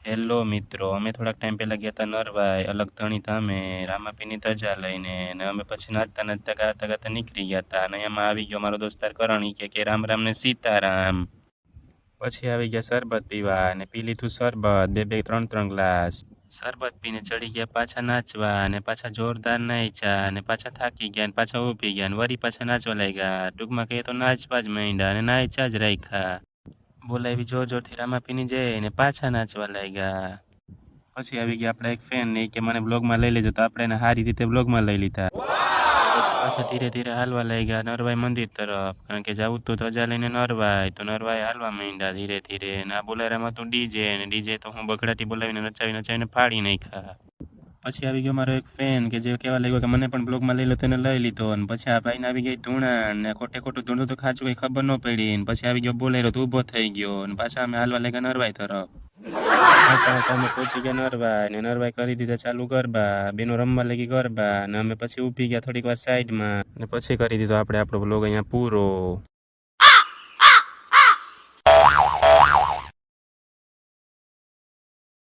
Hello મિત્રો, અમે થોડાક ટાઈમ પહેલા ગયા હતા નરવાઈ અલગ ધણી ધામે રામાપીની ધજા લઈને ને અમે પછી નાચતા નાચતા ગાતા ગાતા નીકળી ગયા હતા અને એમાં આવી ગયો મારો દોસ્તાર કરણ ઈ કે રામ રામ ને સીતારામ. પછી આવી ગયા શરબત પીવા અને પી લીધું શરબત બે બે ત્રણ ત્રણ ગ્લાસ. શરબત પીને ચડી ગયા પાછા નાચવા અને પાછા જોરદાર નાચ્યા અને પાછા થાકી ગયા અને પાછા ઊભી ગયા અને વળી પાછા નાચવા લાગ્યા. ટૂંકમાં કહીએ તો નાચવા જ માંડ્યા અને નાચ્યા જ રાખ્યા. બોલાવી જોર જોરથી રામાપીની જય ને પાછા નાચવા લાગ્યા. પછી આવી ગયા આપણા એક ફેન ને ઈ કે મને બ્લોગમાં લઈ લેજો તો આપણે એને સારી રીતે બ્લોગમાં લઈ લીધા. પછી પાછા ધીરે ધીરે હાલવા લાગ્યા નરવાઈ મંદિર તરફ, કારણ કે જવું તો ધજા લઈને નરવાઈ, તો નરવાઈ હાલવા માંડ્યા ધીરે ધીરે ને આ બોલેરામાં તો ડીજે ને ડીજે તો હું બગડાટી બોલાવીને નચાવી નચાવીને ફાડી નાખ્યા. પછી આવી ગયો મારો એક ફેન કે જે કહેવા લાગ્યો કે મને પણ બ્લોગમાં લઈ લો, તેને લઈ લીધો. અને પછી આ ભાઈને આવી ગઈ ધૂણા ને ખોટે ખોટું ધૂણું તો ખાચું કઈ ખબર ન પડી. ને પછી આવી ગયો બોલેરો તો ઊભો થઈ ગયો અને પાછા અમે હાલવા લાગ્યા નરવાઈ તરફ. અમે પહોંચી ગયા નરવાઈ ને નરવાઈ કરી દીધા ચાલુ ગરબા, બેનો રમવા લાગી ગરબા ને અમે પછી ઊભી ગયા થોડીક વાર સાઈડમાં ને પછી કરી દીધો આપણે આપણો બ્લોગ અહીંયા પૂરો.